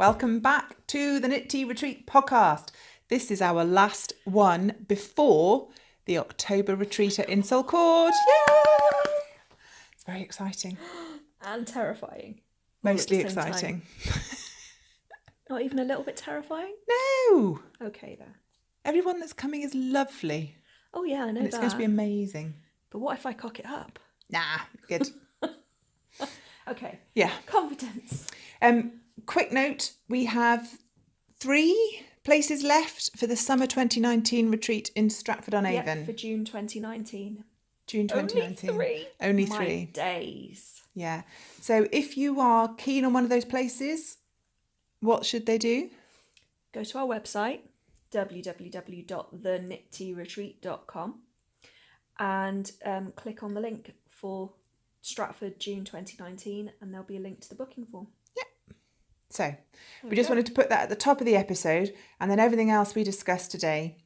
Welcome back to the Knit Tea Retreat podcast. This is our last one before the October retreat at Insole Court. Yay! It's very exciting. And terrifying. Mostly exciting. Not even a little bit terrifying? No! Okay then. Everyone that's coming is lovely. Oh yeah, I know and it's going to be amazing. But what if I cock it up? Nah, good. Okay. Yeah. Confidence. Quick note, we have 3 places left for the summer 2019 retreat in Stratford-on-Avon. Yeah, for June 2019. June 2019. Only 3? Only 3. My days. Yeah. So if you are keen on one of those places, what should they do? Go to our website, www.theknittearetreat.com, and click on the link for Stratford June 2019, and there'll be a link to the booking form. Yeah. So we just wanted to put that at the top of the episode, and then everything else we discussed today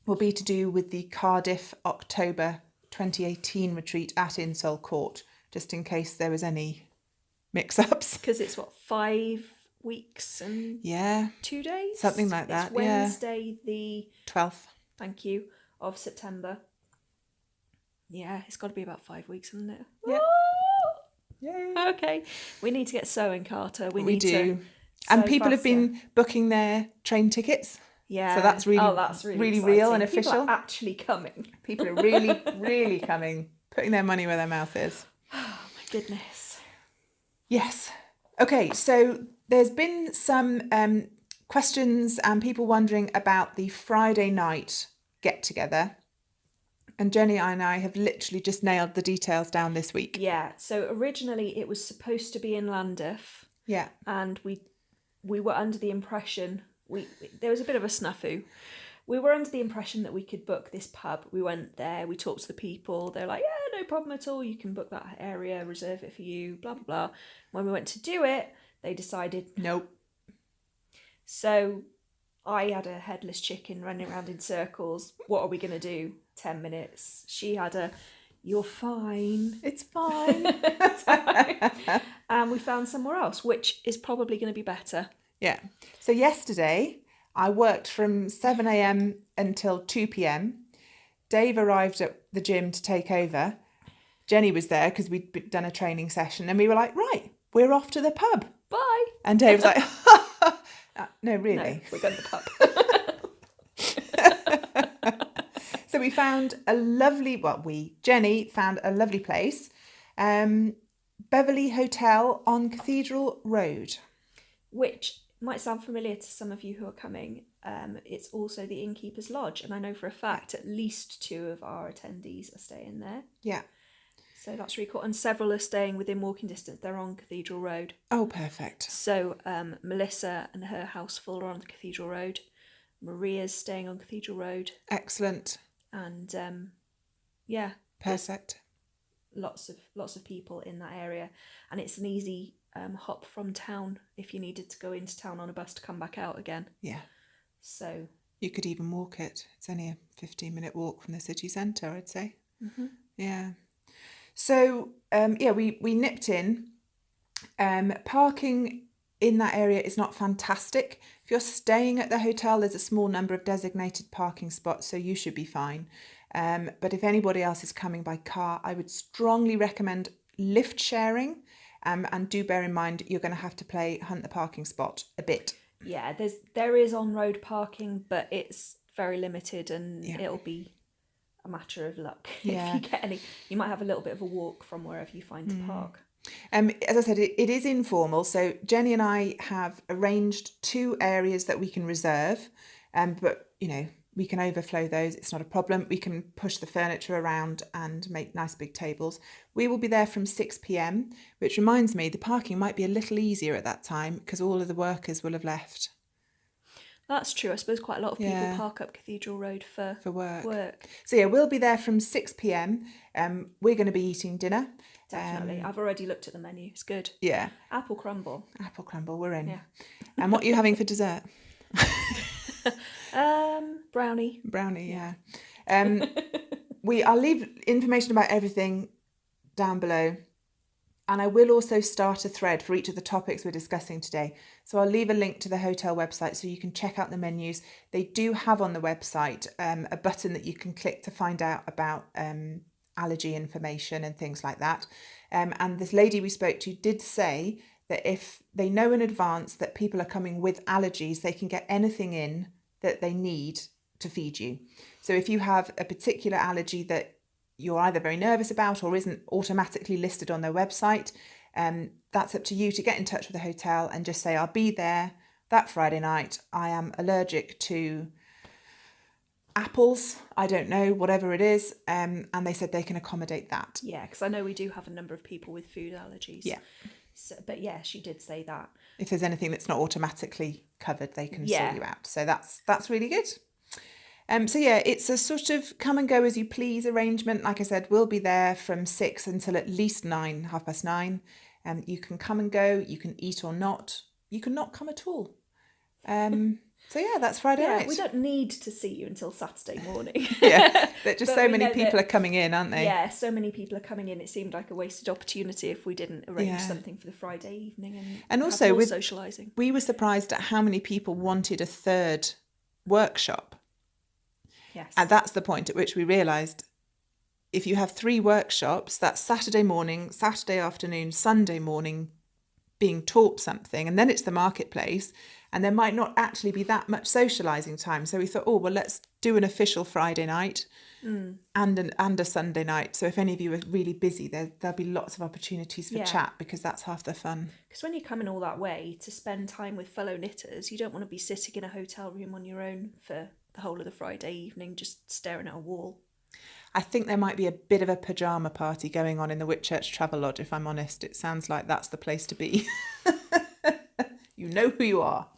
will be to do with the Cardiff October 2018 retreat at Insole Court, just in case there was any mix-ups. Because it's 5 weeks and 2 days? Something like that, it's Wednesday the 12th. Thank you, of September. Yeah, it's got to be about 5 weeks, hasn't it? Yeah. Yay. Okay. We need to get sewing, Carter. We do. To and people have been booking their train tickets. Yeah. So that's really real and official. People are actually coming. People are really, really coming, putting their money where their mouth is. Oh, my goodness. Yes. Okay, so there's been some questions and people wondering about the Friday night get-together. And Jennie and I have literally just nailed the details down this week. Yeah, so originally it was supposed to be in Llandaff. Yeah. And we were under the impression, there was a bit of a snafu. We were under the impression that we could book this pub. We went there, we talked to the people. They're like, yeah, no problem at all. You can book that area, reserve it for you, blah, blah, blah. When we went to do it, they decided, nope. So I had a headless chicken running around in circles. What are we going to do? 10 minutes. She had a, you're fine. It's fine. And we found somewhere else, which is probably going to be better. Yeah. So yesterday, I worked from 7 a.m. until 2 p.m. Dave arrived at the gym to take over. Jennie was there because we'd done a training session. And we were like, right, we're off to the pub. Bye. And Dave was like, no, really? No, we're going to the pub. So we found a lovely, Jennie found a lovely place. Beverley Hotel on Cathedral Road. Which might sound familiar to some of you who are coming. It's also the Inkeepers Lodge. And I know for a fact at least 2 of our attendees are staying there. Yeah. So that's really cool. And several are staying within walking distance. They're on Cathedral Road. Oh, perfect. So Melissa and her house full are on Cathedral Road. Maria's staying on Cathedral Road. Excellent. And yeah. Perfect. Lots of people in that area. And it's an easy hop from town if you needed to go into town on a bus to come back out again. Yeah. So you could even walk it. It's only a 15-minute walk from the city centre, I'd say. Mm-hmm. Yeah. So, we nipped in. Parking in that area is not fantastic. If you're staying at the hotel, there's a small number of designated parking spots, so you should be fine. But if anybody else is coming by car, I would strongly recommend lift sharing. And do bear in mind, you're going to have to play hunt the parking spot a bit. Yeah, there is on-road parking, but it's very limited and it'll be a matter of luck. Yeah. If you get any, you might have a little bit of a walk from wherever you find to park. As I said, it is informal. So Jennie and I have arranged 2 areas that we can reserve. But, we can overflow those. It's not a problem. We can push the furniture around and make nice big tables. We will be there from 6 p.m, which reminds me the parking might be a little easier at that time because all of the workers will have left. That's true. I suppose quite a lot of people park up Cathedral Road for work. So we'll be there from 6 p.m. We're going to be eating dinner. Definitely. I've already looked at the menu. It's good. Yeah. Apple crumble. We're in. Yeah. And what are you having for dessert? Brownie. Yeah. I'll leave information about everything down below. And I will also start a thread for each of the topics we're discussing today. So I'll leave a link to the hotel website so you can check out the menus. They do have on the website a button that you can click to find out about allergy information and things like that. And this lady we spoke to did say that if they know in advance that people are coming with allergies, they can get anything in that they need to feed you. So if you have a particular allergy that you're either very nervous about or isn't automatically listed on their website, that's up to you to get in touch with the hotel and just say, I'll be there that Friday night. I am allergic to apples, I don't know, whatever it is. And they said they can accommodate that. Yeah, because I know we do have a number of people with food allergies. Yeah. So, but yeah, she did say that. If there's anything that's not automatically covered, they can sort you out. So that's really good. So yeah, it's a sort of come and go as you please arrangement. Like I said, we'll be there from 6 until at least 9, 9:30. You can come and go, you can eat or not. You can not come at all. So yeah, that's Friday night. We don't need to see you until Saturday morning. Yeah, but just so many people are coming in, aren't they? Yeah, so many people are coming in. It seemed like a wasted opportunity if we didn't arrange something for the Friday evening and also with socialising. We were surprised at how many people wanted a third workshop. Yes. And that's the point at which we realised if you have 3 workshops, that's Saturday morning, Saturday afternoon, Sunday morning being taught something, and then it's the marketplace, and there might not actually be that much socialising time. So we thought, oh, well, let's do an official Friday night and a Sunday night. So if any of you are really busy, there'll be lots of opportunities for chat, because that's half the fun. Because when you're coming all that way to spend time with fellow knitters, you don't want to be sitting in a hotel room on your own for the whole of the Friday evening just staring at a wall. I think there might be a bit of a pyjama party going on in the Whitchurch Travelodge, if I'm honest. It sounds like that's the place to be. You know who you are.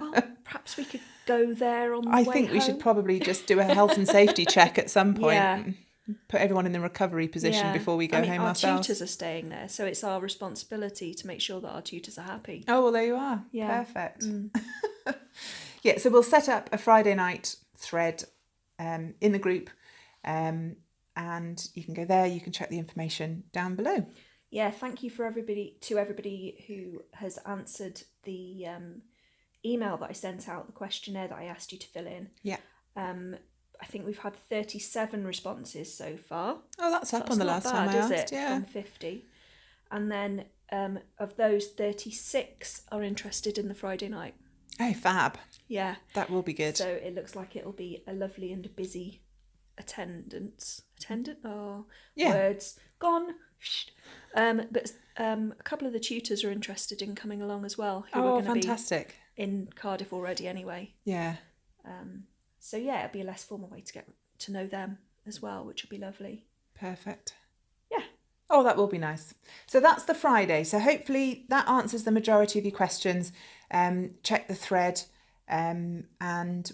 Well, perhaps we could go there on the way I think we should probably just do a health and safety check at some point. Yeah. Put everyone in the recovery position before we go home ourselves. Our tutors are staying there, so it's our responsibility to make sure that our tutors are happy. Oh, well, there you are. Yeah. Perfect. Yeah, so we'll set up a Friday night thread in the group, and you can go there. You can check the information down below. Yeah, thank you to everybody who has answered the email that I sent out, the questionnaire that I asked you to fill in. Yeah. I think we've had 37 responses so far. Oh, that's up on the last time I asked. Yeah. From 50. And then of those, 36 are interested in the Friday night. Oh, fab. Yeah. That will be good. So it looks like it'll be a lovely and busy attendance. Words gone. But a couple of the tutors are interested in coming along as well. Who are going to be in Cardiff already anyway. Yeah. So yeah, it'll be a less formal way to get to know them as well, which will be lovely. Perfect. Yeah. Oh, that will be nice. So that's the Friday. So hopefully that answers the majority of your questions. Check the thread, and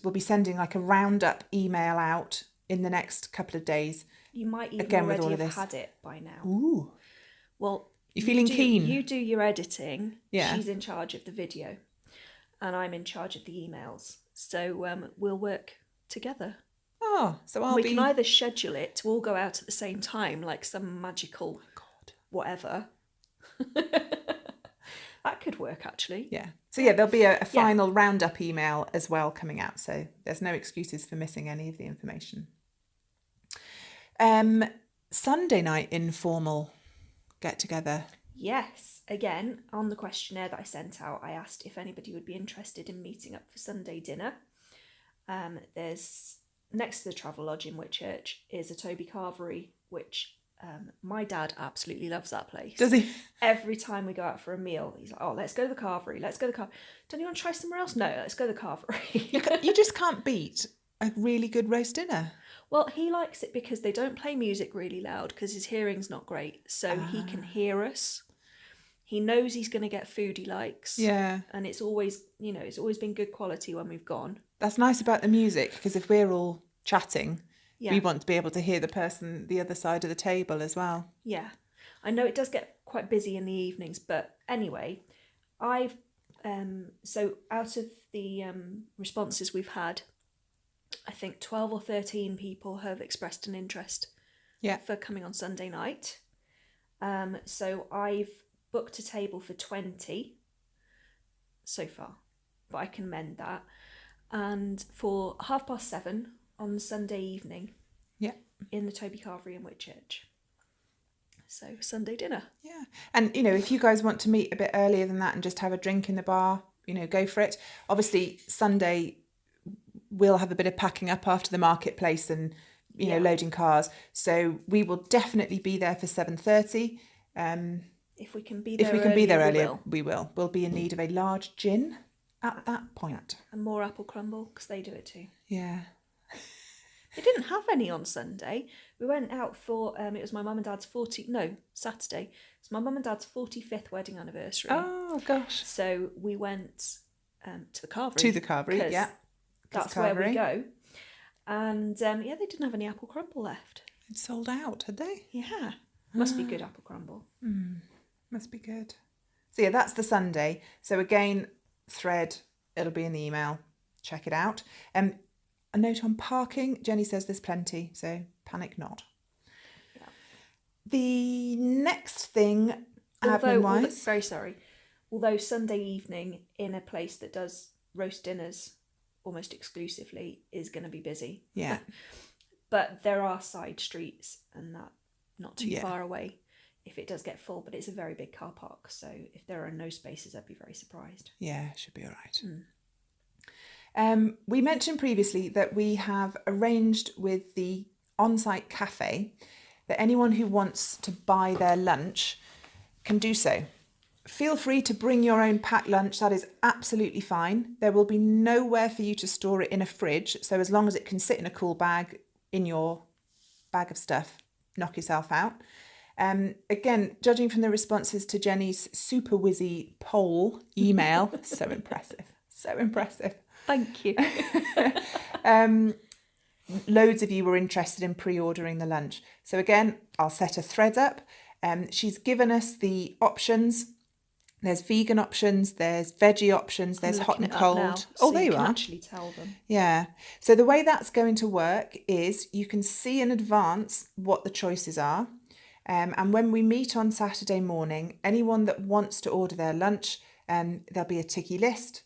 we'll be sending like a roundup email out in the next couple of days. You might even already have had it by now. Ooh. Well, you're feeling keen. You do your editing. Yeah. She's in charge of the video, and I'm in charge of the emails. So we'll work together. Oh, so we can either schedule it to all go out at the same time, like some magical whatever. That could work, actually. Yeah. So yeah, there'll be a final roundup email as well coming out. So there's no excuses for missing any of the information. Sunday night informal get together. Yes. Again, on the questionnaire that I sent out, I asked if anybody would be interested in meeting up for Sunday dinner. There's next to the Travelodge in Whitchurch is a Toby Carvery, which my dad absolutely loves that place. Does he? Every time we go out for a meal, he's like, "Oh, let's go to the Carvery. Let's go to the Carvery. Don't you want to try somewhere else? No, let's go to the Carvery." You just can't beat a really good roast dinner. Well, he likes it because they don't play music really loud because his hearing's not great, so he can hear us. He knows he's going to get food he likes. Yeah. And it's always been good quality when we've gone. That's nice about the music, because if we're all chatting, we want to be able to hear the person the other side of the table as well. Yeah. I know it does get quite busy in the evenings, but anyway, I've so out of the responses we've had, I think 12 or 13 people have expressed an interest for coming on Sunday night. So I've booked a table for 20 so far, but I can mend that. And for 7:30 on Sunday evening, Yeah. in the Toby Carvery in Whitchurch. So Sunday dinner. Yeah. And, if you guys want to meet a bit earlier than that and just have a drink in the bar, go for it. Obviously, Sunday, we'll have a bit of packing up after the marketplace and, loading cars. So we will definitely be there for 7:30. If we can be there earlier, we will. We'll be in need of a large gin at that point. And more apple crumble, because they do it too. Yeah. They didn't have any on Sunday. We went out for, it was my mum and dad's Saturday. It's my mum and dad's 45th wedding anniversary. Oh, gosh. So we went to the Carvery. To the Carvery, yeah. That's where we go. And, they didn't have any apple crumble left. It's sold out, had they? Yeah. Must be good apple crumble. Must be good. So, yeah, that's the Sunday. So, again, thread, it'll be in the email. Check it out. A note on parking. Jenny says there's plenty, so panic not. Yeah. The next thing, admin-wise... Very sorry. Although Sunday evening in a place that does roast dinners almost exclusively is going to be busy. Yeah. But there are side streets and that not too far away if it does get full, but it's a very big car park. So if there are no spaces, I'd be very surprised. Yeah, should be all right. We mentioned previously that we have arranged with the on-site cafe that anyone who wants to buy their lunch can do so. Feel free to bring your own packed lunch. That is absolutely fine. There will be nowhere for you to store it in a fridge. So as long as it can sit in a cool bag in your bag of stuff, knock yourself out. Again, judging from the responses to Jenny's super whizzy poll email, so impressive. Thank you. Loads of you were interested in pre-ordering the lunch. So again, I'll set a thread up. She's given us the options. There's vegan options, there's veggie options, there's hot and cold. So there you can are. Actually tell them. Yeah. So the way that's going to work is you can see in advance what the choices are. And when we meet on Saturday morning, anyone that wants to order their lunch, there'll be a ticky list,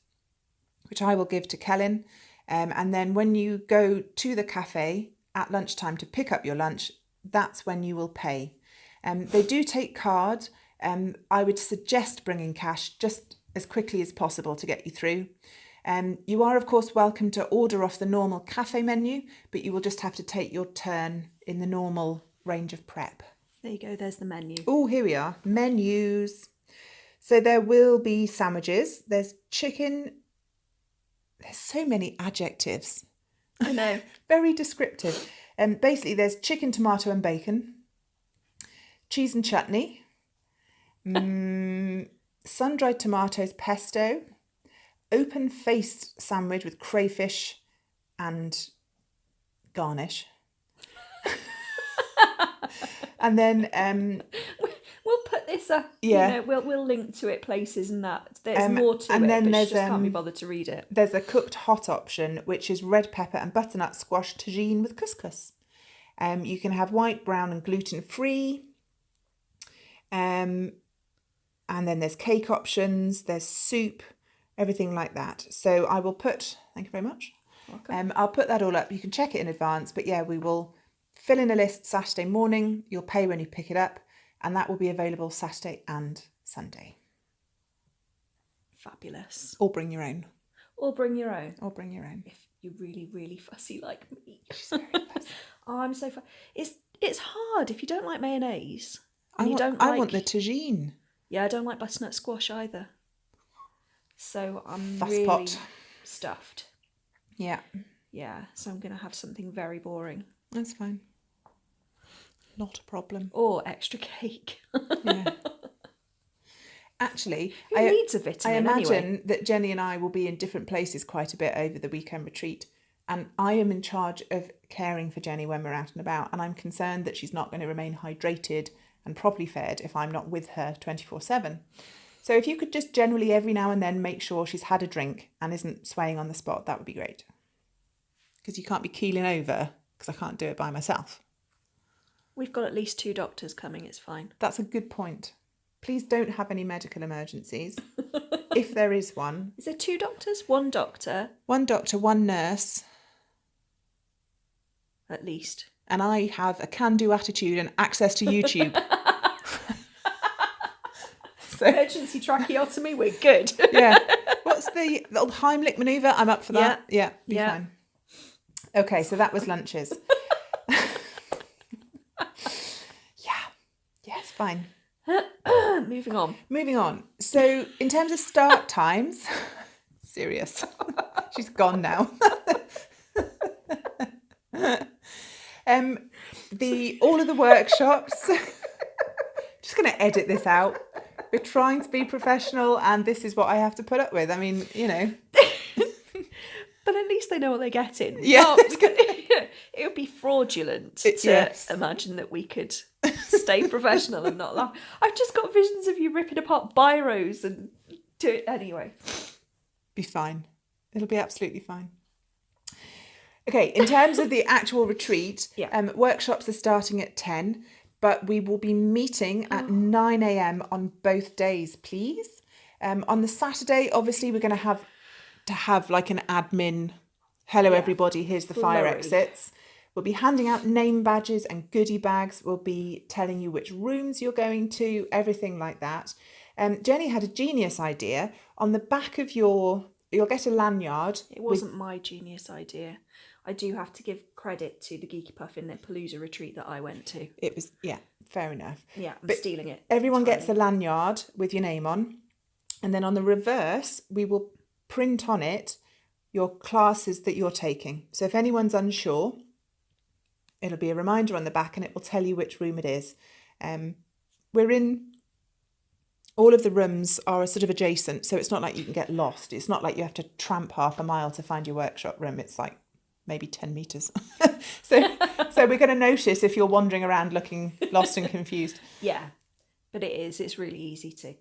which I will give to Kellen. And then when you go to the cafe at lunchtime to pick up your lunch, that's when you will pay. They do take card. I would suggest bringing cash just as quickly as possible to get you through. You are, of course, welcome to order off the normal cafe menu, but you will just have to take your turn in the normal range of prep. There you go, there's the menu. Oh, here we are. Menus. So there will be sandwiches. There's chicken. There's so many adjectives. I know. Very descriptive. Basically, there's chicken, tomato and bacon. Cheese and chutney. Sun-dried tomatoes pesto. Open-faced sandwich with crayfish and garnish. And then we'll put this up. Yeah, we'll link to it places and that. There's more to and it, then but there's, she just can't be bothered to read it. There's a cooked hot option, which is red pepper and butternut squash tagine with couscous. You can have white, brown, and gluten-free. And then there's cake options. There's soup, everything like that. So I will put. Thank you very much. Welcome. I'll put that all up. You can check it in advance. But yeah, we will fill in a list Saturday morning. You'll pay when you pick it up, and that will be available Saturday and Sunday. Fabulous. Or bring your own. Or bring your own. If you're really, really fussy like me. She's very fussy. Oh, I'm so fussy. It's hard if you don't like mayonnaise. I want the tagine. Yeah, I don't like butternut squash either. So I'm Fuss really pot. stuffed. Yeah. Yeah, so I'm going to have something very boring. That's fine. Not a problem. Or extra cake. Yeah. Actually, Who needs a vitamin I imagine anyway? that Jenny and I will be in different places quite a bit over the weekend retreat. And I am in charge of caring for Jenny when we're out and about. And I'm concerned that she's not going to remain hydrated and properly fed if I'm not with her 24/7. So if you could just generally every now and then make sure she's had a drink and isn't swaying on the spot, that would be great. Because you can't be keeling over, because I can't do it by myself. We've got at least 2 doctors coming, it's fine. That's a good point. Please don't have any medical emergencies. If there is one. Is there 2 doctors? 1 doctor? 1 doctor, 1 nurse. At least. And I have a can-do attitude and access to YouTube. So, emergency tracheotomy, we're good. yeah. What's the old Heimlich manoeuvre? I'm up for that. Yeah, be fine. Okay, so that was lunches. Yeah, it's fine. Moving on. So in terms of start times, serious. She's gone now. All of the workshops. Just going to edit this out. We're trying to be professional, and this is what I have to put up with. I mean, But at least they know what they're getting. Yeah. It would be fraudulent to imagine that we could stay professional and not laugh. I've just got visions of you ripping apart biros and do it anyway. Be fine. It'll be absolutely fine. Okay, in terms of the actual retreat, workshops are starting at 10, but we will be meeting at 9 a.m. on both days, please. On the Saturday, obviously, we're going to have like an admin, hello everybody, here's the fire exits. We'll be handing out name badges and goodie bags. We'll be telling you which rooms you're going to, everything like that. Jenny had a genius idea. On the back of you'll get a lanyard. It wasn't my genius idea. I do have to give credit to the Geeky Puffin Palooza retreat that I went to. It was, fair enough. Yeah, I'm stealing it. Everyone gets a lanyard with your name on. And then on the reverse, we will print on it your classes that you're taking. So if anyone's unsure, it'll be a reminder on the back and it will tell you which room it is. All of the rooms are sort of adjacent, so it's not like you can get lost. It's not like you have to tramp half a mile to find your workshop room. It's like maybe 10 metres. So we're going to notice if you're wandering around looking lost and confused. Yeah, but it's really easy to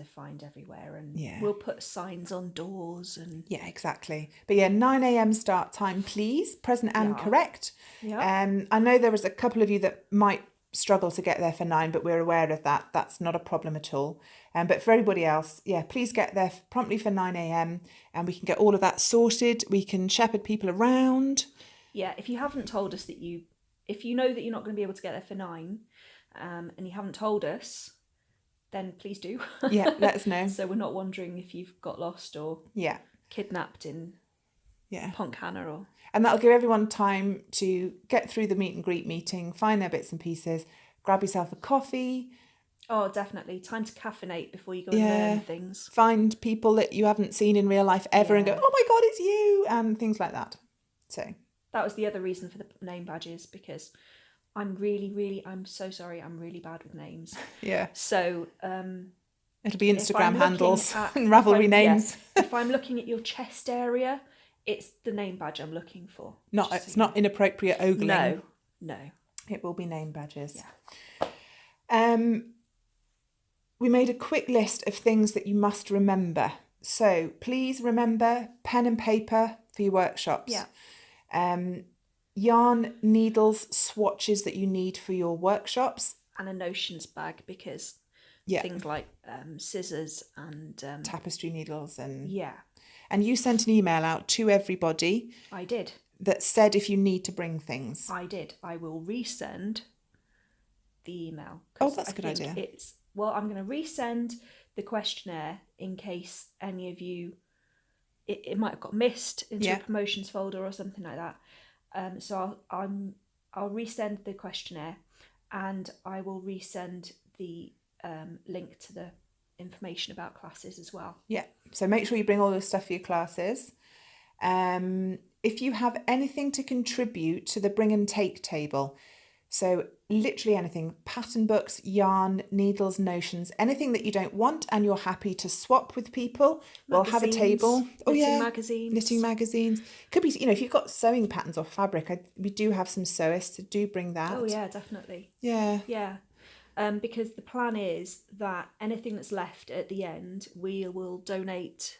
find everywhere, and we'll put signs on doors and exactly. But 9 a.m. start time, please, present and correct. I know there was a couple of you that might struggle to get there for 9, but we're aware of that. That's not a problem at all. But for everybody else, please get there promptly for 9 a.m. and we can get all of that sorted. We can shepherd people around. If you haven't told us if you know that you're not going to be able to get there for 9 and you haven't told us, then please do. Let us know. So we're not wondering if you've got lost or kidnapped in Pontcanna. And that'll give everyone time to get through the meet and greet meeting, find their bits and pieces, grab yourself a coffee. Oh, definitely. Time to caffeinate before you go and learn things. Find people that you haven't seen in real life ever and go, oh my God, it's you, and things like that. So that was the other reason for the name badges, because I'm so sorry, I'm really bad with names. Yeah. So it'll be Instagram handles and Ravelry names. If I'm looking at your chest area, it's the name badge I'm looking for. It's not inappropriate ogling. No. It will be name badges. Yeah. We made a quick list of things that you must remember. So please remember pen and paper for your workshops. Yeah. Yarn, needles, swatches that you need for your workshops. And a notions bag, because things like scissors and tapestry needles and you sent an email out to everybody. I did. That said if you need to bring things. I did. I will resend the email. Oh, that's a good idea. I'm going to resend the questionnaire in case any of you, it might have got missed into a promotions folder or something like that. So I'll resend the questionnaire, and I will resend the link to the information about classes as well. Yeah, so make sure you bring all the stuff for your classes. If you have anything to contribute to the bring and take table, so literally anything, pattern books, yarn, needles, notions, anything that you don't want and you're happy to swap with people, we'll have a table. Knitting magazines. Could be, if you've got sewing patterns or fabric, we do have some sewists, so do bring that. Oh yeah, definitely. Yeah. Because the plan is that anything that's left at the end, we will donate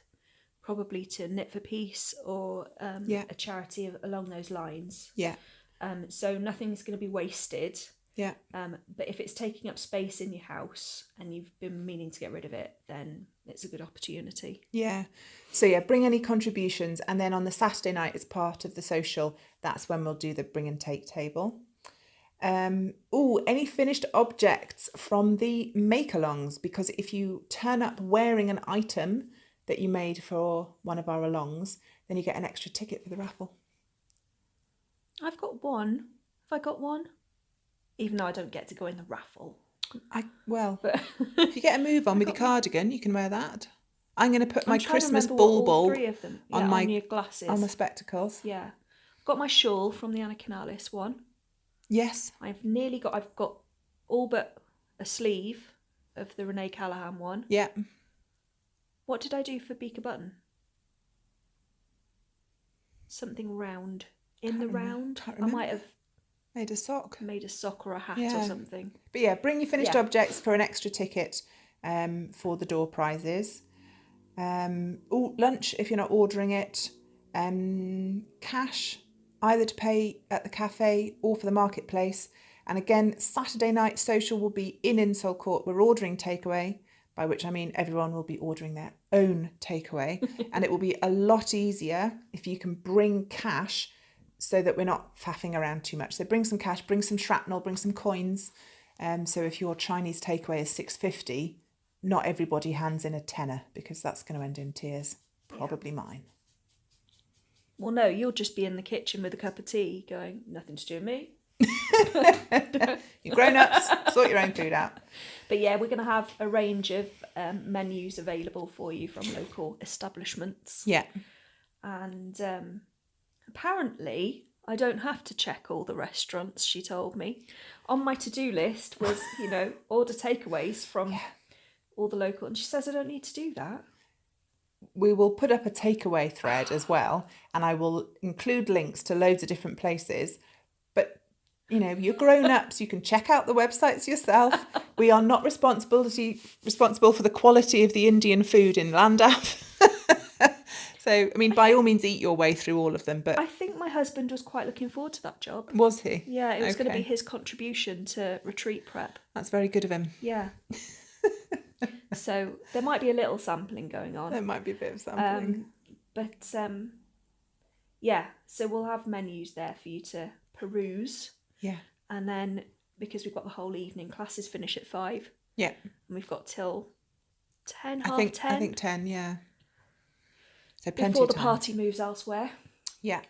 probably to Knit for Peace or a charity along those lines. Yeah. So nothing's going to be wasted. Yeah. But if it's taking up space in your house and you've been meaning to get rid of it, then it's a good opportunity. Yeah. So yeah, bring any contributions, and then on the Saturday night as part of the social, that's when we'll do the bring and take table. Any finished objects from the make-alongs, because if you turn up wearing an item that you made for one of our alongs, then you get an extra ticket for the raffle. I've got one. Have I got one? Even though I don't get to go in the raffle. But if you get a move on with your cardigan, you can wear that. I'm going to put my Christmas all bulb three of them. on my your glasses. On my spectacles. Yeah. I've got my shawl from the Anakin Alice one. Yes. I've got all but a sleeve of the Renee Callahan one. Yeah. What did I do for Beaker Button? Something round. In the round? I might have made a sock or a hat or something. But yeah, bring your finished objects for an extra ticket for the door prizes. Lunch if you're not ordering it. Cash either to pay at the cafe or for the marketplace. And again, Saturday night social will be in Insole Court. We're ordering takeaway, by which I mean everyone will be ordering their own takeaway. And it will be a lot easier if you can bring cash so that we're not faffing around too much. So bring some cash, bring some shrapnel, bring some coins. So if your Chinese takeaway is $6.50, not everybody hands in a tenner, because that's going to end in tears. Probably mine. Well, no, you'll just be in the kitchen with a cup of tea going, nothing to do with me. You're grown-ups, sort your own food out. But yeah, we're going to have a range of menus available for you from local establishments. Yeah. And apparently I don't have to check all the restaurants, she told me. On my to-do list was, order takeaways from all the local, and she says I don't need to do that. We will put up a takeaway thread as well, and I will include links to loads of different places. But, you're grown-ups, you can check out the websites yourself. We are not responsible for the quality of the Indian food in Llandaff. So, by all means, eat your way through all of them. But I think my husband was quite looking forward to that job. Was he? Yeah, it was going to be his contribution to retreat prep. That's very good of him. Yeah. So there might be a little sampling going on. There might be a bit of sampling. So we'll have menus there for you to peruse. Yeah. And then, because we've got the whole evening, classes finish at 5. Yeah. And we've got till 10, I think 10, yeah. So plenty before of the time. party moves elsewhere. Yeah.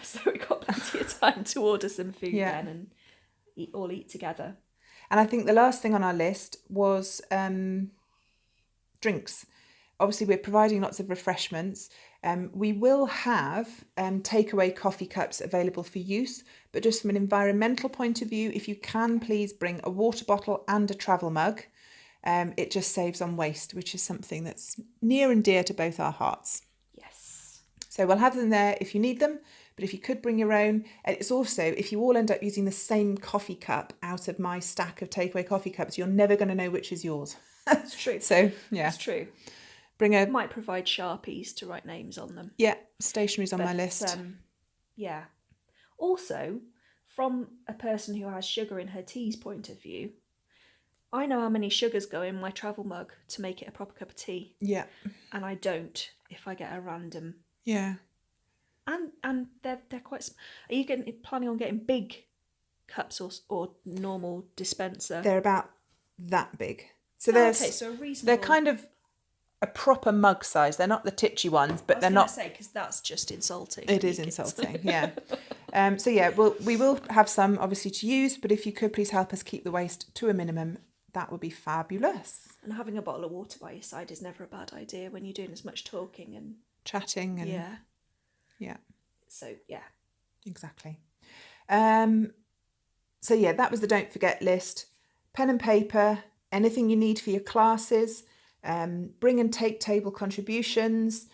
So we've got plenty of time to order some food then and eat together. And I think the last thing on our list was drinks. Obviously, we're providing lots of refreshments. We will have takeaway coffee cups available for use, but just from an environmental point of view, if you can, please bring a water bottle and a travel mug. It just saves on waste, which is something that's near and dear to both our hearts. Yes. So we'll have them there if you need them, but if you could bring your own. And it's also, if you all end up using the same coffee cup out of my stack of takeaway coffee cups, you're never going to know which is yours. That's true. So, yeah. It's true. Might provide Sharpies to write names on them. Yeah, stationery's on my list. Yeah. Also, from a person who has sugar in her tea's point of view, I know how many sugars go in my travel mug to make it a proper cup of tea. Yeah. And I don't if I get a random. Yeah. And they're quite. Are you planning on getting big cups or normal dispenser? They're about that big. So so reasonable. They're kind of a proper mug size. They're not the titchy ones, but they're not. I was going to say, because that's just insulting. It is insulting, yeah. We will have some obviously to use, but if you could please help us keep the waste to a minimum, that would be fabulous. And having a bottle of water by your side is never a bad idea when you're doing as much talking and chatting and yeah. So yeah, exactly. That was the don't forget list. Pen and paper, anything you need for your classes. Bring and take table contributions,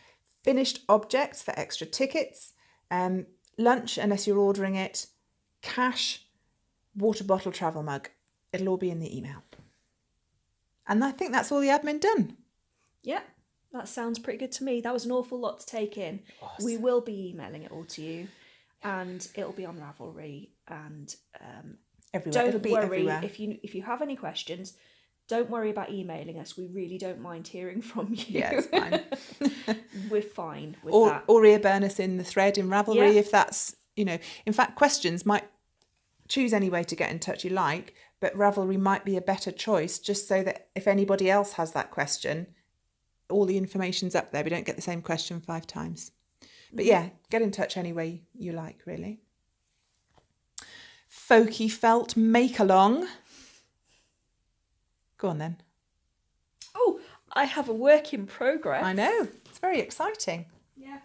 finished objects for extra tickets, lunch unless you're ordering it, cash, water bottle, travel mug. It'll all be in the email. And I think that's all the admin done. Yeah, that sounds pretty good to me. That was an awful lot to take in. We will be emailing it all to you, and it'll be on Ravelry and Everywhere. It'll Don't be worry everywhere. if you have any questions. Don't worry about emailing us. We really don't mind hearing from you. Yeah, it's fine. We're fine with or that. or burn us in the thread in Ravelry Yeah. if that's, in fact, questions might choose any way to get in touch you like, but Ravelry might be a better choice, just so that if anybody else has that question, all the information's up there. We don't get the same question 5 times. But yeah, get in touch any way you like, really. Folky felt make along. Go on then. Oh, I have a work in progress. I know. It's very exciting. Yeah.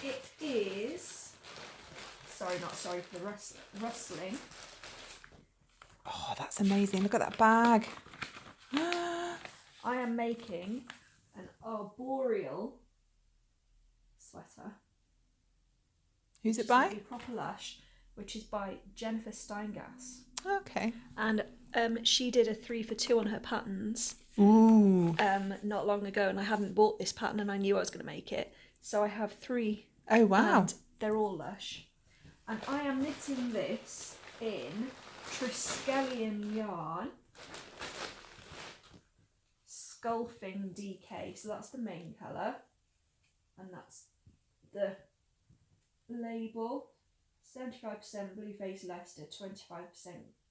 It is. Not sorry for the rustling. Oh, that's amazing. Look at that bag. I am making an arboreal sweater. Who's it by? Proper Lush, which is by Jennifer Steingass. Okay. And she did a 3 for 2 on her patterns. Ooh. Not long ago, and I hadn't bought this pattern, and I knew I was going to make it, so I have 3. Oh wow. And they're all Lush, and I am knitting this in Triskelion yarn, Sculpting DK. So that's the main colour, and that's the label. 75% Blueface Leicester, 25%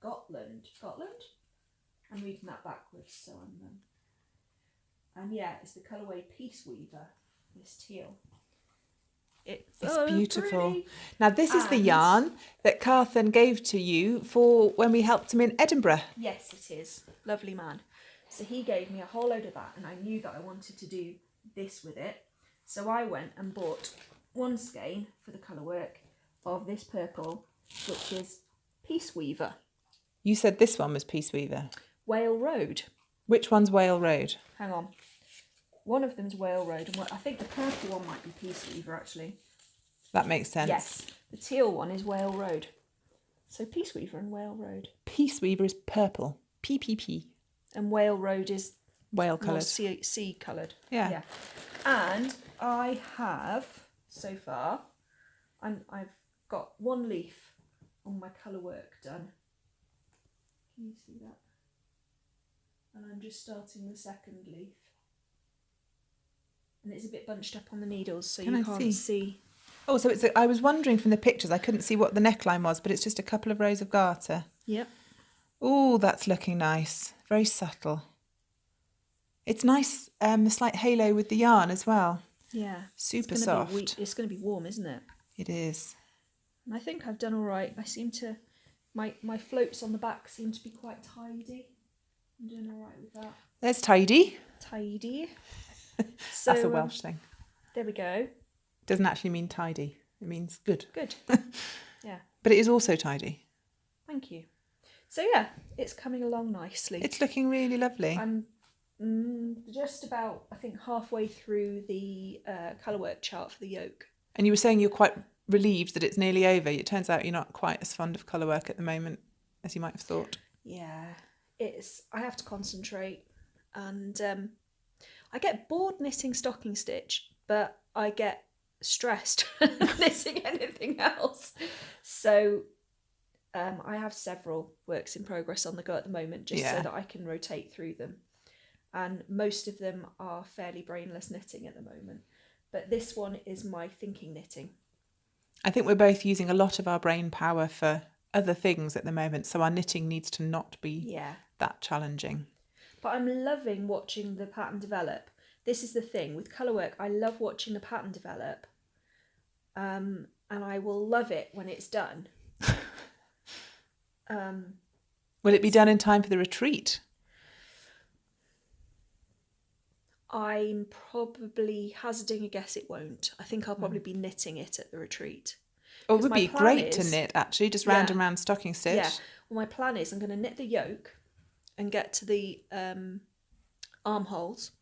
Gotland. I'm reading that backwards, so and yeah, it's the colourway Peace Weaver, this teal. It's beautiful. Pretty. Now this is the yarn that Carthen gave to you for when we helped him in Edinburgh. Yes, it is. Lovely man. So he gave me a whole load of that, and I knew that I wanted to do this with it. So I went and bought one skein for the colour work of this purple, which is Peace Weaver. You said this one was Peace Weaver. Whale Road. Which one's Whale Road? Hang on. One of them's Whale Road, and I think the purple one might be Peace Weaver, actually. That makes sense. Yes. The teal one is Whale Road. So Peace Weaver and Whale Road. Peace Weaver is purple. PPP. And Whale Road is whale coloured. Sea coloured. Yeah. And I have, so far, I've got one leaf on my colour work done. Can you see that? And I'm just starting the second leaf. And it's a bit bunched up on the needles, so you can't see. Oh, so I was wondering from the pictures, I couldn't see what the neckline was, but it's just a couple of rows of garter. Yep. Oh, that's looking nice. Very subtle. It's nice, a slight halo with the yarn as well. Yeah. Super soft. It's going to be warm, isn't it? It is. And I think I've done all right. I seem to, my floats on the back seem to be quite tidy. I'm doing all right with that. There's tidy. Tidy. So, that's a Welsh thing. There we go. Doesn't actually mean tidy. It means good. Good. Yeah. But it is also tidy. Thank you. So yeah, it's coming along nicely. It's looking really lovely. I'm just about, I think, halfway through the colour work chart for the yoke. And you were saying you're quite relieved that it's nearly over. It turns out you're not quite as fond of colour work at the moment as you might have thought. Yeah, I have to concentrate, and I get bored knitting stocking stitch, but I get stressed knitting anything else. So I have several works in progress on the go at the moment, just so that I can rotate through them. And most of them are fairly brainless knitting at the moment. But this one is my thinking knitting. I think we're both using a lot of our brain power for other things at the moment, so our knitting needs to not be that challenging. But I'm loving watching the pattern develop. This is the thing with colour work. I love watching the pattern develop, and I will love it when it's done. Will it be done in time for the retreat? I'm probably hazarding a guess it won't. I think I'll probably be knitting it at the retreat. Oh, it would be great to knit, actually, just round and round stocking stitch. Yeah. Well, my plan is I'm going to knit the yoke and get to the armholes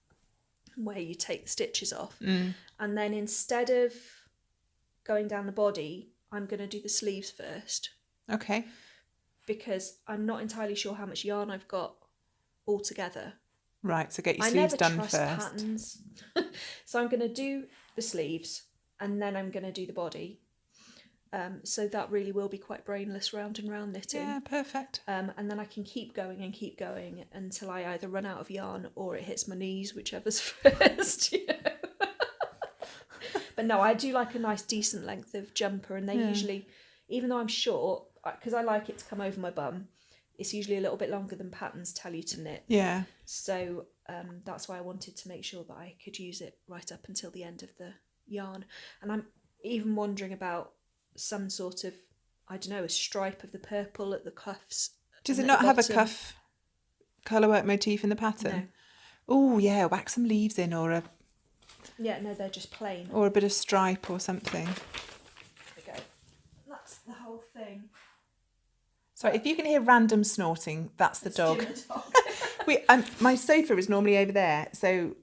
where you take the stitches off. And then instead of going down the body, I'm going to do the sleeves first. Okay. Because I'm not entirely sure how much yarn I've got altogether. Right, so get your sleeves done first. I never trust patterns. So I'm going to do the sleeves and then I'm going to do the body. So that really will be quite brainless round and round knitting. Yeah, perfect. And then I can keep going until I either run out of yarn or it hits my knees, whichever's first. You know? But no, I do like a nice decent length of jumper, and they usually, even though I'm short, because I like it to come over my bum, it's usually a little bit longer than patterns tell you to knit. Yeah. So that's why I wanted to make sure that I could use it right up until the end of the yarn. And I'm even wondering about some sort of, I don't know, a stripe of the purple at the cuffs. Does it not have a cuff colourwork motif in the pattern? No. Oh yeah, whack some leaves in, or a they're just plain. Or a bit of stripe or something. There we go. That's the whole thing. Sorry, if you can hear random snorting, that's the dog. My sofa is normally over there, so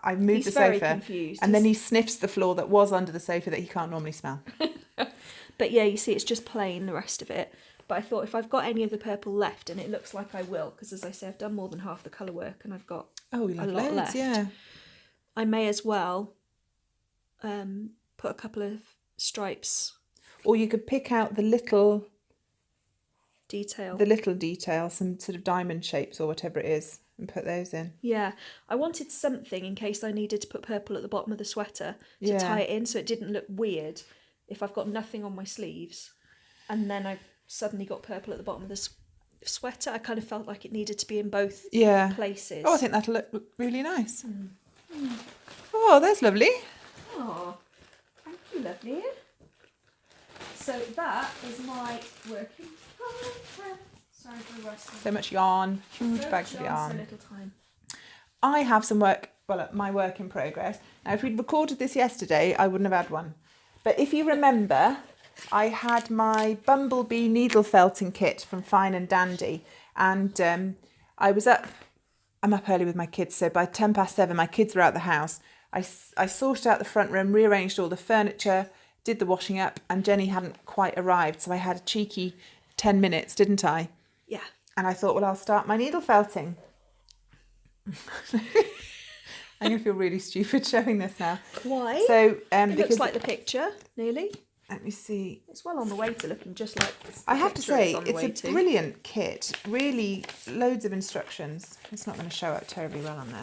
I moved the sofa. He's very confused. And then he sniffs the floor that was under the sofa that he can't normally smell. But yeah, you see, it's just plain, the rest of it. But I thought if I've got any of the purple left, and it looks like I will, because as I say, I've done more than half the colour work and I've got a lot left. Yeah. I may as well put a couple of stripes. Or you could pick out the little detail, some sort of diamond shapes or whatever it is, and put those in. Yeah, I wanted something in case I needed to put purple at the bottom of the sweater to tie it in, so it didn't look weird if I've got nothing on my sleeves and then I've suddenly got purple at the bottom of the sweater. I kind of felt like it needed to be in both places. Oh, I think that'll look really nice. Oh, that's lovely. Oh, thank you, lovely. So that is my working progress. Sorry for the rustling. So much yarn, huge bags of yarn. So little time. I have some work, my work in progress. Now, if we'd recorded this yesterday, I wouldn't have had one. But if you remember, I had my Bumblebee needle felting kit from Fine and Dandy, and I'm up early with my kids, so by 7:10 my kids were out the house. I sorted out the front room, rearranged all the furniture, did the washing up, and Jenny hadn't quite arrived, so I had a cheeky 10 minutes, didn't I? Yeah. And I thought, well, I'll start my needle felting. I'm going to feel really stupid showing this now. Why? So it looks like the picture, nearly. Let me see. It's well on the way to looking just like this. I have to say, it's a brilliant kit. Really, loads of instructions. It's not going to show up terribly well on there.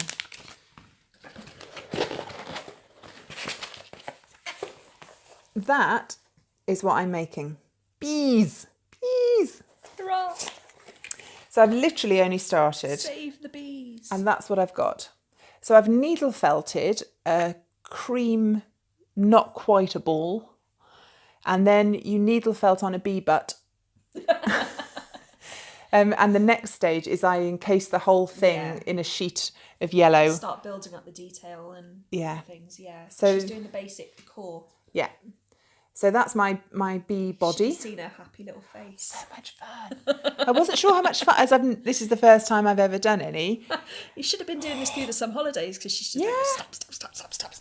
That is what I'm making. Bees! Bees! Hurrah! So I've literally only started. Save the bees. And that's what I've got. So I've needle felted a cream, not quite a ball. And then you needle felt on a bee butt. And the next stage is I encase the whole thing in a sheet of yellow. Start building up the detail and things, So she's doing the basic core. Yeah. So that's my bee body. She's seen her happy little face. So much fun. I wasn't sure how much fun, this is the first time I've ever done any. You should have been doing this through the summer holidays, because she's just like, stop.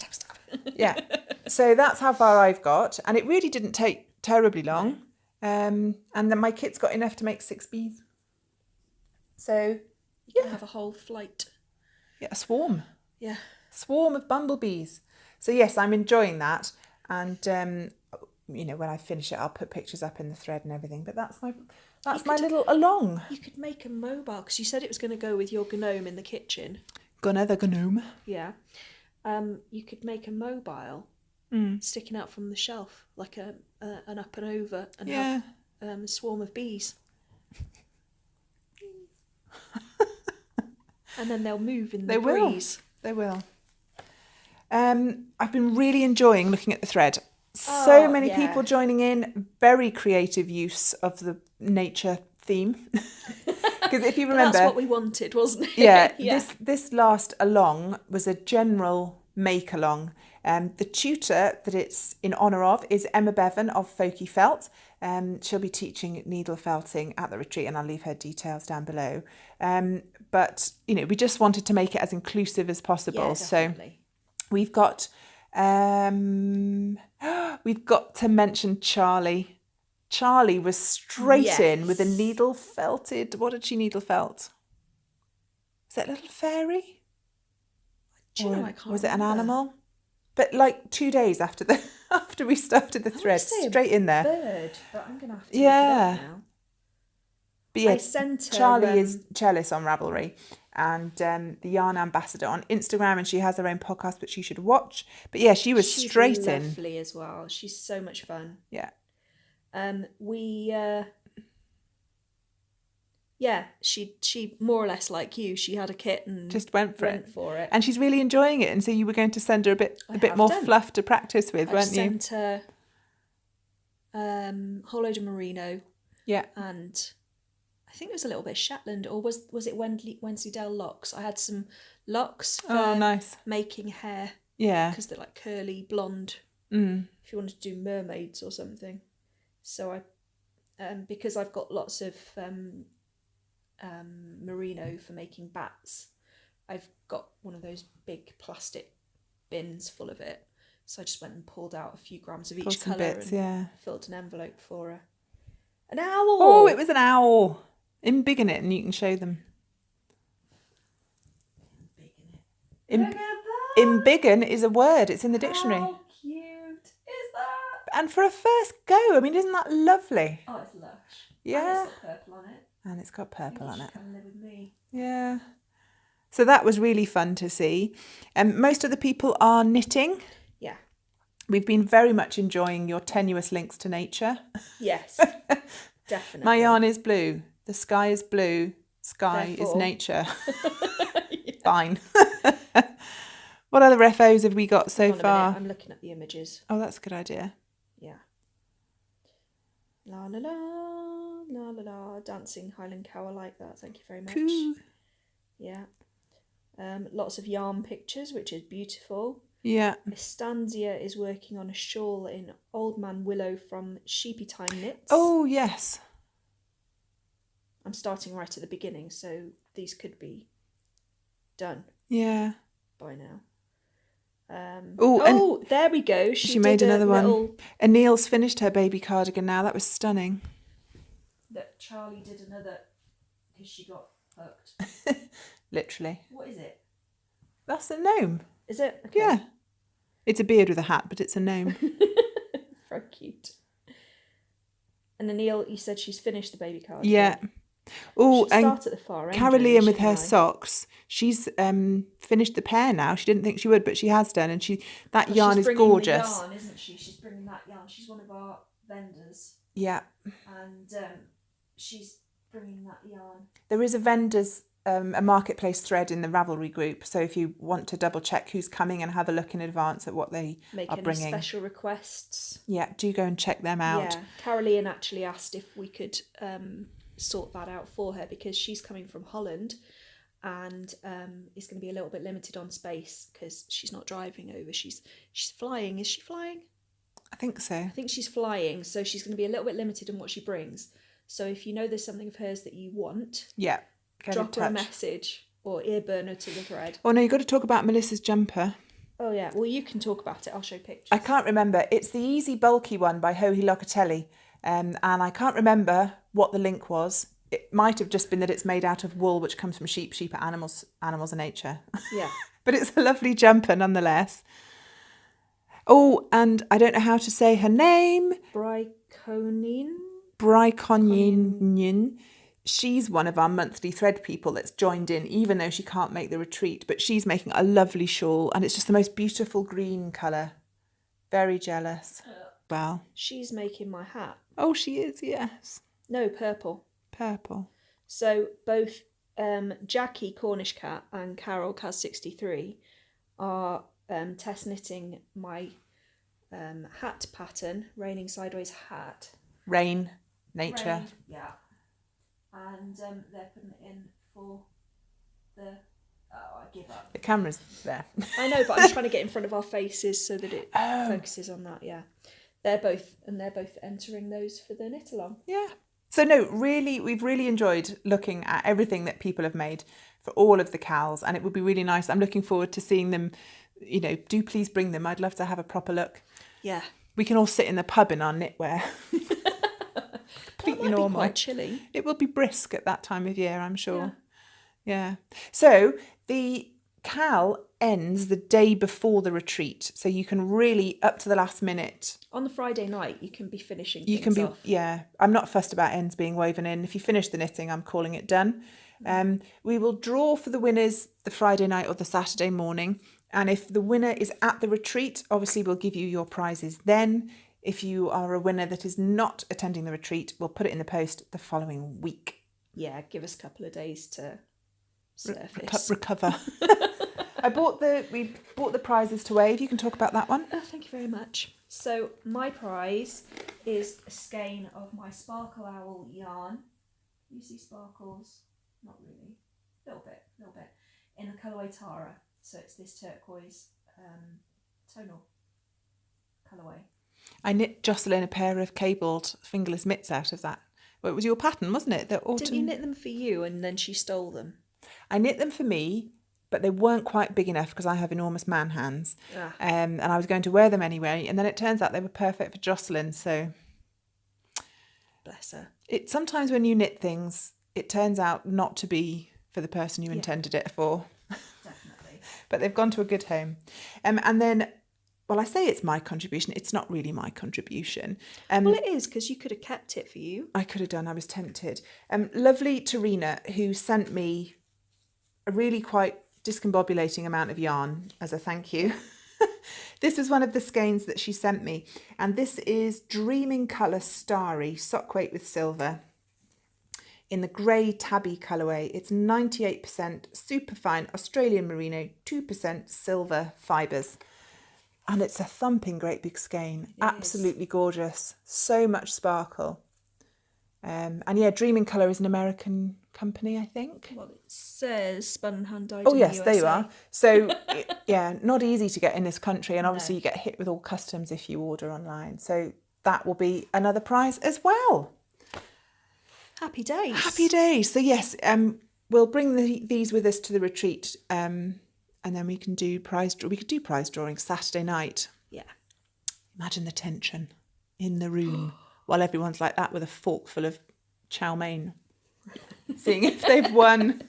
Yeah. So that's how far I've got. And it really didn't take terribly long. And then my kit's got enough to make 6 bees. So, you can have a whole flight. Yeah, a swarm. Yeah. Swarm of bumblebees. So yes, I'm enjoying that. And when I finish it, I'll put pictures up in the thread and everything. But that's my little along. You could make a mobile, because you said it was going to go with your gnome in the kitchen. Gunner the gnome. Yeah. You could make a mobile sticking out from the shelf, like an up and over, and have a swarm of bees. And then they'll move in the breeze. They will. I've been really enjoying looking at the thread. So many people joining in. Very creative use of the nature theme. Because if you remember, that's what we wanted, wasn't it? Yeah. This last along was a general make along. The tutor that it's in honour of is Emma Bevan of Folky Felt. She'll be teaching needle felting at the retreat, and I'll leave her details down below. But we just wanted to make it as inclusive as possible. So we've got to mention Charlie. Charlie was straight in with a needle felted. What did she needle felt? Is that a little fairy? I can't Was it an remember. animal? But like 2 days after the after we started the thread, say a straight in there. Bird, but I'm going to have to Yeah. look it up now. But yeah, I sent her, Charlie is Chellis on Ravelry and the Yarn Ambassador on Instagram, and she has her own podcast which you should watch. But yeah, she was she's straight in. lovely as well. She's so much fun. Yeah. She more or less like you. She had a kit and Just went for it. And she's really enjoying it. And so you were going to send her a bit more fluff to practice with, weren't you? I sent her a whole load of merino. Yeah. And I think it was a little bit of Shetland, or was it Wensleydale locks? I had some locks for nice. making hair. Yeah. Because they're like curly blonde. If you wanted to do mermaids or something. So I, because I've got lots of merino for making bats, I've got one of those big plastic bins full of it. So I just went and pulled out a few grams of each colour and filled an envelope for her. An owl! Oh, it was an owl. Embiggen it and you can show them. Embiggen is a word. It's in the dictionary. How cute is that? And for a first go, I mean, isn't that lovely? Oh, it's lush. Yeah. And it's got purple on it. And it's got purple on it. Come live with me. Yeah. So that was really fun to see. Most of the people are knitting. Yeah. We've been very much enjoying your tenuous links to nature. Yes, definitely. My yarn is blue. The sky is blue. Sky Therefore. is nature. Fine. What other FOs have we got so far? I'm looking at the images. Oh, that's a good idea. Yeah. La la la, la la la. Dancing Highland cow, I like that. Thank you very much. Cool. Yeah. Lots of yarn pictures, which is beautiful. Yeah. Estanzia is working on a shawl in Old Man Willow from Sheepy Time Knits. Oh, yes. I'm starting right at the beginning, so these could be done Yeah. by now. There we go. She made another one. And Neil's finished her baby cardigan now. That was stunning. That Charlie did another because she got hooked. Literally. What is it? That's a gnome. Is it? Okay. Yeah. It's a beard with a hat, but it's a gnome. Very cute. And then Neil, you said she's finished the baby cardigan. Yeah. Oh, and start at the far end, Caroline with her shouldn't I? socks. She's finished the pair now. She didn't think she would, but she has done, and that Well, yarn she's is bringing gorgeous. The yarn, isn't she? She's bringing that yarn. She's one of our vendors, Yeah. and she's bringing that yarn. There is a vendors a marketplace thread in the Ravelry group, so if you want to double check who's coming and have a look in advance at what they are bringing, special requests. Yeah, do go and check them out. Yeah, Caroline actually asked if we could sort that out for her because she's coming from Holland and is going to be a little bit limited on space because she's not driving over. She's flying. Is she flying? I think so. I think she's flying, so she's going to be a little bit limited in what she brings. So if you know there's something of hers that you want, yeah, drop her a message or ear burner to the thread. Oh no, you've got to talk about Melissa's jumper. Oh yeah, well you can talk about it. I'll show pictures. I can't remember. It's the easy bulky one by Hohi Locatelli, and I can't remember what the link was. It might have just been that it's made out of wool, which comes from sheep. Sheep are animals and nature. Yeah. But it's a lovely jumper nonetheless. Oh, and I don't know how to say her name. Bryconin. She's one of our monthly thread people that's joined in, even though she can't make the retreat. But she's making a lovely shawl, and it's just the most beautiful green colour. Very jealous. Well, she's making my hat. Oh, she is, yes. No, purple. Purple. So both Jackie Cornish Cat and Carol Kaz63 are test knitting my hat pattern, raining sideways hat. Rain, nature. Rain, yeah. And they're putting it in for the... Oh, I give up. The camera's there. I know, but I'm trying to get in front of our faces so that it focuses on that, yeah. They're both entering those for the knit along. Yeah. So no, really, we've really enjoyed looking at everything that people have made for all of the cows, and it would be really nice. I'm looking forward to seeing them. You know, do please bring them. I'd love to have a proper look. Yeah. We can all sit in the pub in our knitwear. Completely normal. Be quite chilly. It will be brisk at that time of year, I'm sure. Yeah. So the Cal ends the day before the retreat, so you can really, up to the last minute. On the Friday night, you can be finishing You things can be, off. yeah. I'm not fussed about ends being woven in. If you finish the knitting, I'm calling it done. We will draw for the winners the Friday night or the Saturday morning. And if the winner is at the retreat, obviously we'll give you your prizes then. If you are a winner that is not attending the retreat, we'll put it in the post the following week. Yeah, give us a couple of days to surface. Recover. We bought the prizes to Wave. You can talk about that one. Oh, thank you very much. So my prize is a skein of my Sparkle Owl yarn. You see sparkles? Not really. Little bit. In the colourway Tara. So it's this turquoise tonal colourway. I knit Jocelyn a pair of cabled fingerless mitts out of that. Well, it was your pattern, wasn't it? The autumn. Didn't you knit them for you and then she stole them? I knit them for me, but they weren't quite big enough because I have enormous man hands. And I was going to wear them anyway. And then it turns out they were perfect for Jocelyn. So bless her. Sometimes when you knit things, it turns out not to be for the person you intended it for. Definitely. But they've gone to a good home. And then, well, I say it's my contribution. It's not really my contribution. Well, it is, because you could have kept it for you. I could have done. I was tempted. Lovely Tarina, who sent me a really quite discombobulating amount of yarn as a thank you. This was one of the skeins that she sent me. And this is Dreaming Colour Starry, sock weight with silver, in the grey tabby colourway. It's 98% superfine Australian merino, 2% silver fibres. And it's a thumping great big skein. Absolutely gorgeous. So much sparkle. And yeah, Dreaming Colour is an American company, I think. Well, it says spun and hand dyed. Oh yes, there you are. So yeah, not easy to get in this country, and obviously you get hit with all customs if you order online. So that will be another prize as well. Happy days. Happy days. So yes, we'll bring these with us to the retreat, and then we can do prize drawing Saturday night. Yeah. Imagine the tension in the room while everyone's like that with a fork full of chow mein, seeing if they've won.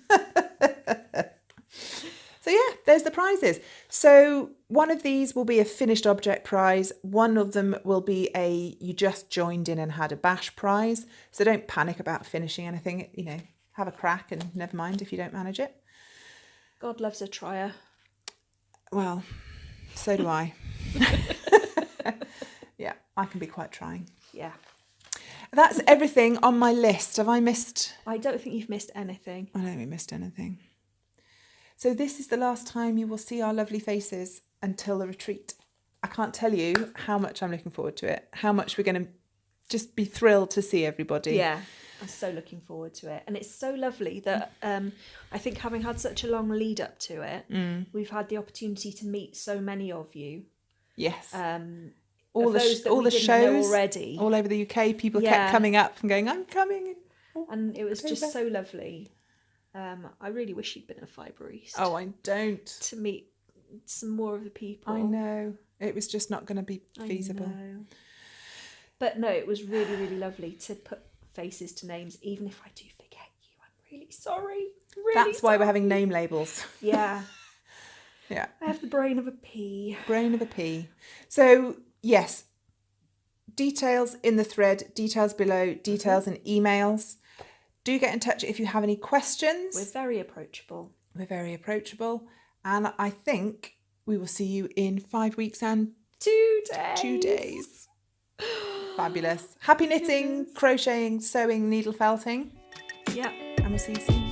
So yeah, there's the prizes. So one of these will be a finished object prize. One of them will be a you just joined in and had a bash prize. So don't panic about finishing anything. You know, have a crack and never mind if you don't manage it. God loves a trier. Well, so do I. Yeah, I can be quite trying. Yeah. That's everything on my list. Have I missed? I don't think you've missed anything. I don't think we missed anything. So this is the last time you will see our lovely faces until the retreat. I can't tell you how much I'm looking forward to it, how much we're going to just be thrilled to see everybody. Yeah, I'm so looking forward to it. And it's so lovely that I think having had such a long lead up to it, we've had the opportunity to meet so many of you. Yes. All the shows already, all over the UK, people kept coming up and going, I'm coming. And it was just so lovely. I really wish you'd been a Fibre East. Oh, I don't. To meet some more of the people. I know. It was just not going to be feasible. I know. But no, it was really, really lovely to put faces to names, even if I do forget you. I'm really sorry. That's why we're having name labels. Yeah. Yeah. I have the brain of a pea. Brain of a pea. So, yes, details in the thread, details below, details and emails. Do get in touch if you have any questions. We're very approachable. And I think we will see you in 5 weeks and 2 days. 2 days. Fabulous. Happy knitting, crocheting, sewing, needle felting. Yeah. And we'll see you soon.